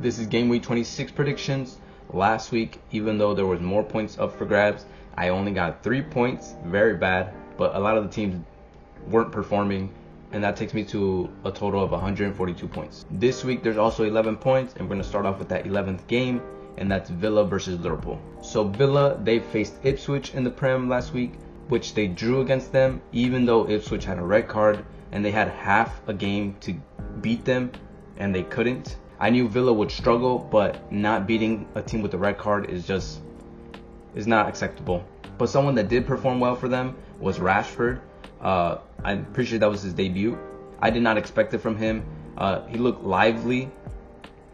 This is game week 26 predictions. Last week, even though there was more points up for grabs, I only got 3 points, very bad, but a lot of the teams weren't performing, and that takes me to a total of 142 points. This week there's also 11 points, and we're going to start off with that 11th game, and that's Villa versus Liverpool. So Villa, they faced Ipswich in the Prem last week, which they drew against them, even though Ipswich had a red card and they had half a game to beat them and they couldn't. I knew Villa would struggle, but not beating a team with a red card is not acceptable. But someone that did perform well for them was Rashford. I'm pretty sure that was his debut. I did not expect it from him. He looked lively,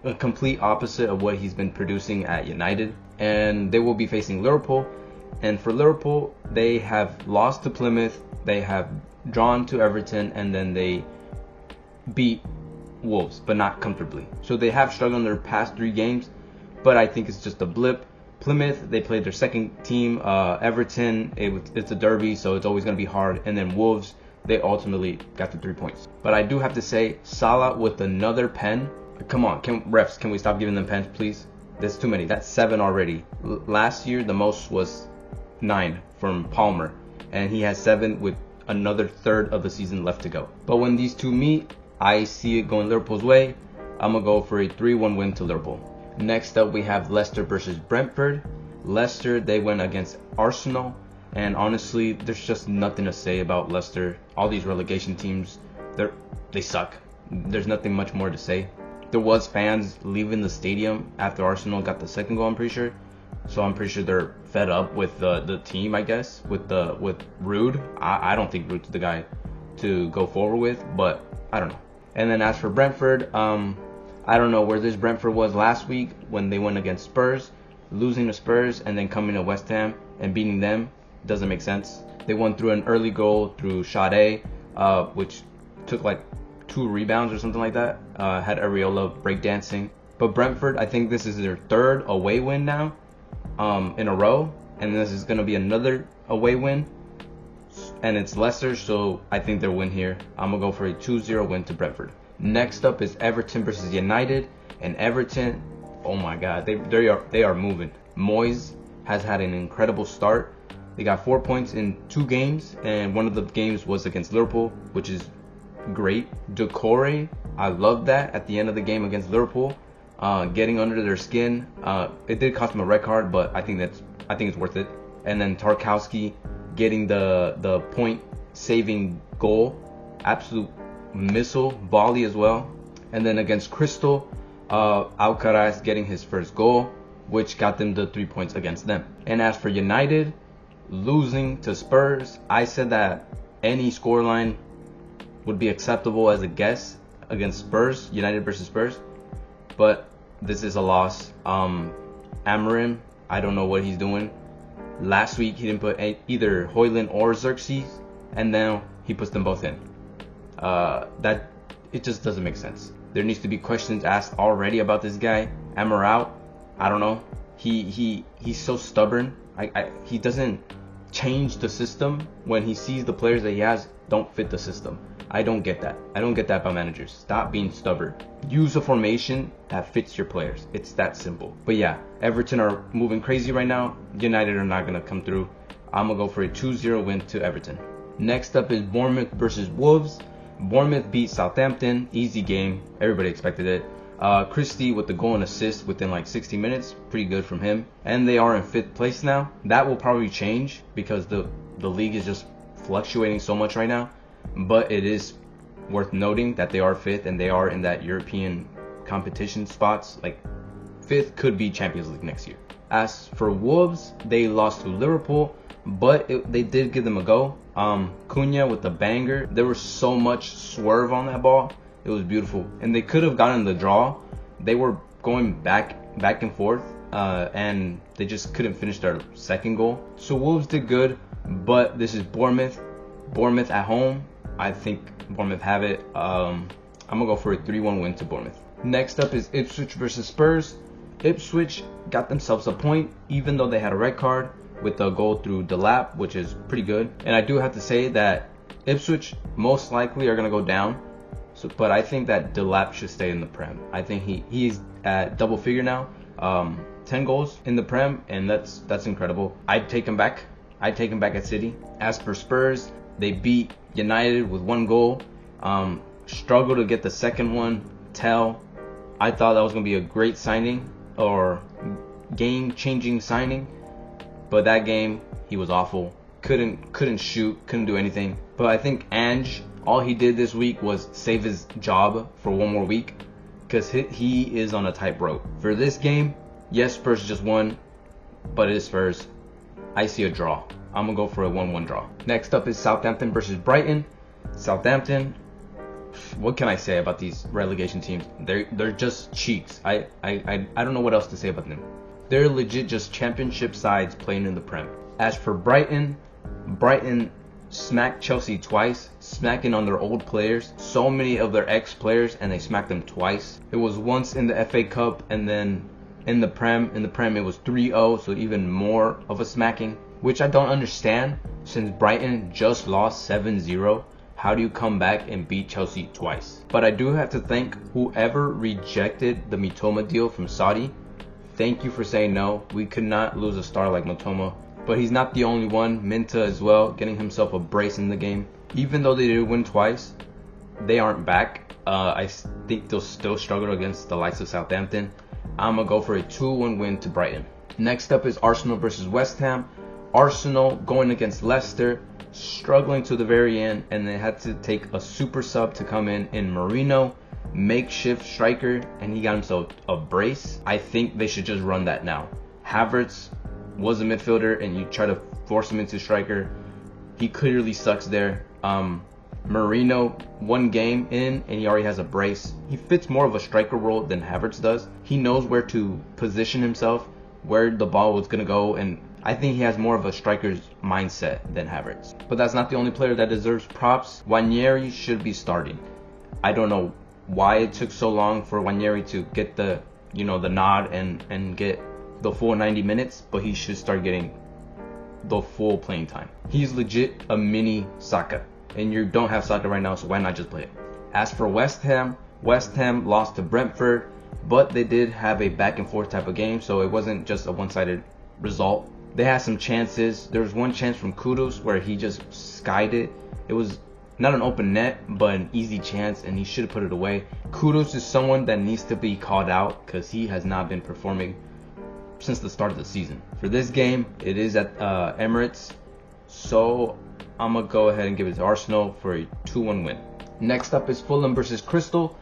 a complete opposite of what he's been producing at United. And they will be facing Liverpool. And for Liverpool, they have lost to Plymouth, they have drawn to Everton, and then they beat Wolves, but not comfortably. So they have struggled in their past 3 games, but I think it's just a blip. Plymouth, they played their second team. Everton, it's a derby, so it's always going to be hard. And then Wolves, they ultimately got the 3 points. But I do have to say, Salah with another pen. Come on, refs, can we stop giving them pens, please? There's too many. That's 7 already. Last year, the most was 9 from Palmer, and he has 7 with another third of the season left to go. But when these two meet, I see it going Liverpool's way. I'm gonna go for a 3-1 win to Liverpool. Next up, we have Leicester versus Brentford. Leicester, they went against Arsenal, and honestly, there's just nothing to say about Leicester. All these relegation teams, they suck. There's nothing much more to say. There was fans leaving the stadium after Arsenal got the second goal, I'm pretty sure. So I'm pretty sure they're fed up with the team, I guess, with Rude. I don't think Rude's the guy to go forward with, but I don't know. And then as for Brentford, I don't know where this Brentford was last week when they went against Spurs. Losing to Spurs and then coming to West Ham and beating them doesn't make sense. They won through an early goal through Sade, which took like 2 rebounds or something like that. Had Areola breakdancing. But Brentford, I think this is their 3rd away win now in a row. And this is going to be another away win. And it's Leicester, so I think they'll win here. I'm going to go for a 2-0 win to Brentford. Next up is Everton versus United. And Everton, oh my God, they are moving. Moyes has had an incredible start. They got 4 points in 2 games, and one of the games was against Liverpool, which is great. Decore, I love that at the end of the game against Liverpool, getting under their skin. It did cost him a red card, but I think it's worth it. And then Tarkowski getting the point saving goal, absolute missile volley as well. And then against Crystal, Alcaraz getting his first goal, which got them the 3 points against them. And as for United, losing to Spurs, I said that any scoreline would be acceptable as a guess against Spurs, United versus Spurs, but this is a loss. Amorim, I don't know what he's doing. Last week he didn't put either Højlund or Xerxes, and now he puts them both in. That it just doesn't make sense. There needs to be questions asked already about this guy. Amaral, I don't know. He's so stubborn. He doesn't change the system when he sees the players that he has don't fit the system. I don't get that. I don't get that by managers. Stop being stubborn. Use a formation that fits your players. It's that simple. But yeah, Everton are moving crazy right now. United are not going to come through. I'm going to go for a 2-0 win to Everton. Next up is Bournemouth versus Wolves. Bournemouth beat Southampton. Easy game. Everybody expected it. Christie with the goal and assist within like 60 minutes. Pretty good from him. And they are in 5th place now. That will probably change because the league is just fluctuating so much right now. But it is worth noting that they are 5th and they are in that European competition spots. Like 5th could be Champions League next year. As for Wolves, they lost to Liverpool, but they did give them a go. Cunha with the banger. There was so much swerve on that ball. It was beautiful. And they could have gotten the draw. They were going back and forth, and they just couldn't finish their second goal. So Wolves did good, but this is Bournemouth. Bournemouth at home. I think Bournemouth have it. I'm going to go for a 3-1 win to Bournemouth. Next up is Ipswich versus Spurs. Ipswich got themselves a point, even though they had a red card with a goal through Delap, which is pretty good. And I do have to say that Ipswich most likely are going to go down. But I think that Delap should stay in the Prem. I think he's at double figure now, 10 goals in the Prem, and that's incredible. I'd take him back. I'd take him back at City. As for Spurs, they beat United with 1 goal. Struggled to get the second one. I thought that was going to be a great signing or game-changing signing, but that game he was awful. Couldn't shoot, couldn't do anything. But I think Ange, all he did this week was save his job for 1 more week, because he is on a tightrope. For this game, yes, Spurs just won, but it is Spurs. I see a draw. I'm going to go for a 1-1 draw. Next up is Southampton versus Brighton. Southampton, what can I say about these relegation teams? They're just cheeks. I don't know what else to say about them. They're legit just championship sides playing in the Prem. As for Brighton smacked Chelsea twice, smacking on their old players, so many of their ex-players, and they smacked them twice. It was once in the FA Cup, and then in the Prem it was 3-0, so even more of a smacking, which I don't understand, since Brighton just lost 7-0. How do you come back and beat Chelsea twice? But I do have to thank whoever rejected the Mitoma deal from Saudi. Thank you for saying no. We could not lose a star like Mitoma. But he's not the only one. Minta as well, getting himself a brace in the game. Even though they did win twice, they aren't back. I think they'll still struggle against the likes of Southampton. I'm going to go for a 2-1 win to Brighton. Next up is Arsenal versus West Ham. Arsenal going against Leicester, struggling to the very end, and they had to take a super sub to come in Marino, makeshift striker, and he got himself a brace. I think they should just run that now. Havertz was a midfielder, and you try to force him into striker. He clearly sucks there. Marino, 1 game in, and he already has a brace. He fits more of a striker role than Havertz does. He knows where to position himself, where the ball was going to go, and I think he has more of a striker's mindset than Havertz. But that's not the only player that deserves props. Nwaneri should be starting. I don't know why it took so long for Nwaneri to get the nod and get the full 90 minutes, but he should start getting the full playing time. He's legit a mini Saka, and you don't have Saka right now, so why not just play it? As for West Ham lost to Brentford, but they did have a back and forth type of game, so it wasn't just a one-sided result. They had some chances. There was one chance from Kudus where he just skied it. It was not an open net, but an easy chance, and he should have put it away. Kudus is someone that needs to be called out because he has not been performing since the start of the season. For this game, it is at Emirates, so I'm going to go ahead and give it to Arsenal for a 2-1 win. Next up is Fulham versus Crystal.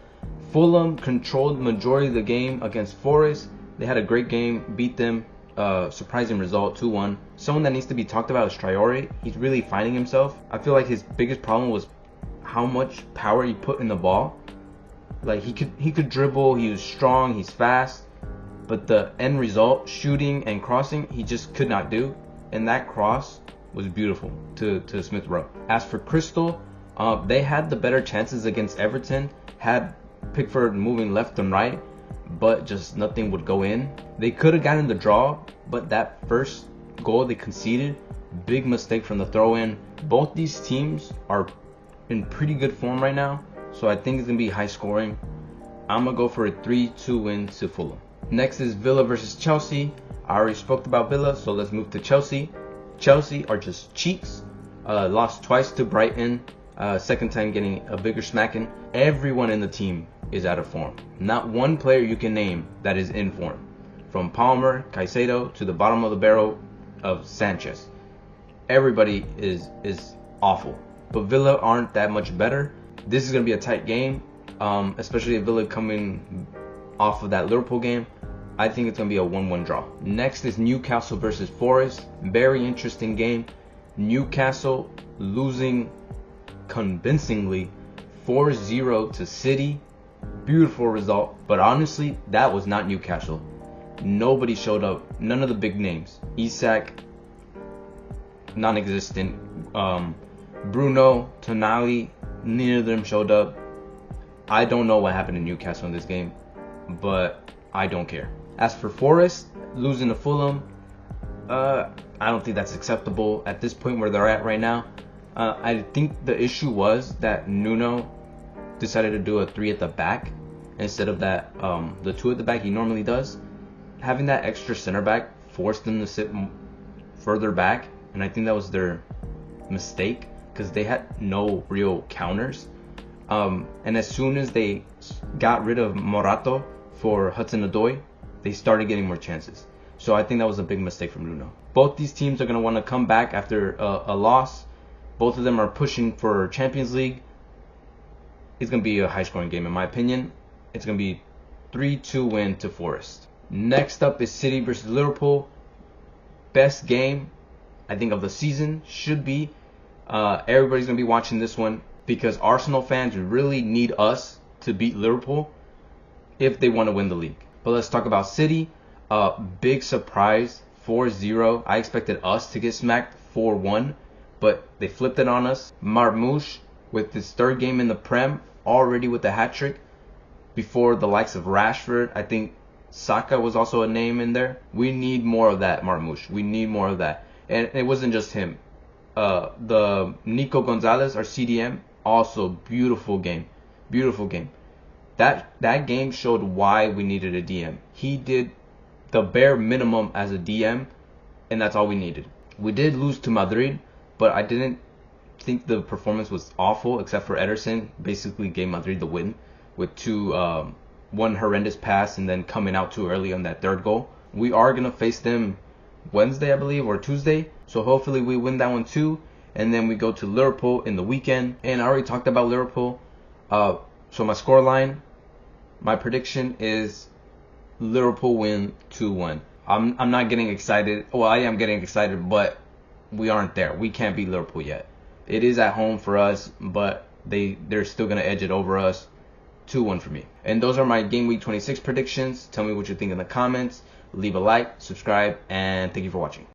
Fulham controlled the majority of the game against Forest. They had a great game, beat them. Surprising result, 2-1. Someone that needs to be talked about is Traore. He's really finding himself. I feel like his biggest problem was how much power he put in the ball. Like he could dribble, he was strong, he's fast, but the end result, shooting and crossing, he just could not do. And that cross was beautiful to Smith Rowe. As for Crystal, they had the better chances against Everton, had Pickford moving left and right, but just nothing would go in. They could have gotten the draw, but that first goal they conceded, big mistake from the throw-in. Both these teams are in pretty good form right now, so I think it's going to be high scoring. I'm going to go for a 3-2 win to Fulham. Next is Villa versus Chelsea. I already spoke about Villa, so let's move to Chelsea. Chelsea are just cheats. Lost twice to Brighton. Second time getting a bigger smacking. Everyone in the team is out of form. Not one player you can name that is in form. From Palmer, Caicedo, to the bottom of the barrel of Sanchez. Everybody is awful. But Villa aren't that much better. This is going to be a tight game, especially if Villa coming off of that Liverpool game. I think it's going to be a 1-1 draw. Next is Newcastle versus Forest. Very interesting game. Newcastle losing convincingly 4-0 to City. Beautiful result. But honestly, that was not Newcastle. Nobody showed up. None of the big names. Isak, non-existent. Bruno, Tonali, neither of them showed up. I don't know what happened in Newcastle in this game, but I don't care. As for Forest, losing to Fulham, I don't think that's acceptable at this point where they're at right now. I think the issue was that Nuno decided to do a 3 at the back instead of that the 2 at the back he normally does. Having that extra center back forced them to sit further back, and I think that was their mistake because they had no real counters. And as soon as they got rid of Morato for Hudson-Odoi, they started getting more chances. So I think that was a big mistake from Nuno. Both these teams are going to want to come back after a loss. Both of them are pushing for Champions League. It's going to be a high-scoring game in my opinion. It's going to be 3-2 win to Forest. Next up is City versus Liverpool. Best game, I think, of the season should be. Everybody's going to be watching this one because Arsenal fans really need us to beat Liverpool if they want to win the league. But let's talk about City. Big surprise, 4-0. I expected us to get smacked 4-1, but they flipped it on us. Marmoush with his third game in the Prem, already with the hat-trick. Before the likes of Rashford, I think Saka was also a name in there. We need more of that, Marmoush. We need more of that. And it wasn't just him. The Nico Gonzalez, our CDM, also beautiful game. Beautiful game. That game showed why we needed a DM. He did the bare minimum as a DM, and that's all we needed. We did lose to Madrid, but I didn't think the performance was awful, except for Ederson. Basically gave Madrid the win with one horrendous pass and then coming out too early on that third goal. We are going to face them Wednesday, I believe, or Tuesday. So hopefully we win that one too. And then we go to Liverpool in the weekend. And I already talked about Liverpool. So my scoreline, my prediction is Liverpool win 2-1. I'm not getting excited. Well, I am getting excited, but we aren't there. We can't beat Liverpool yet. It is at home for us, but they're still going to edge it over us. 2-1 for me. And those are my Game Week 26 predictions. Tell me what you think in the comments. Leave a like, subscribe, and thank you for watching.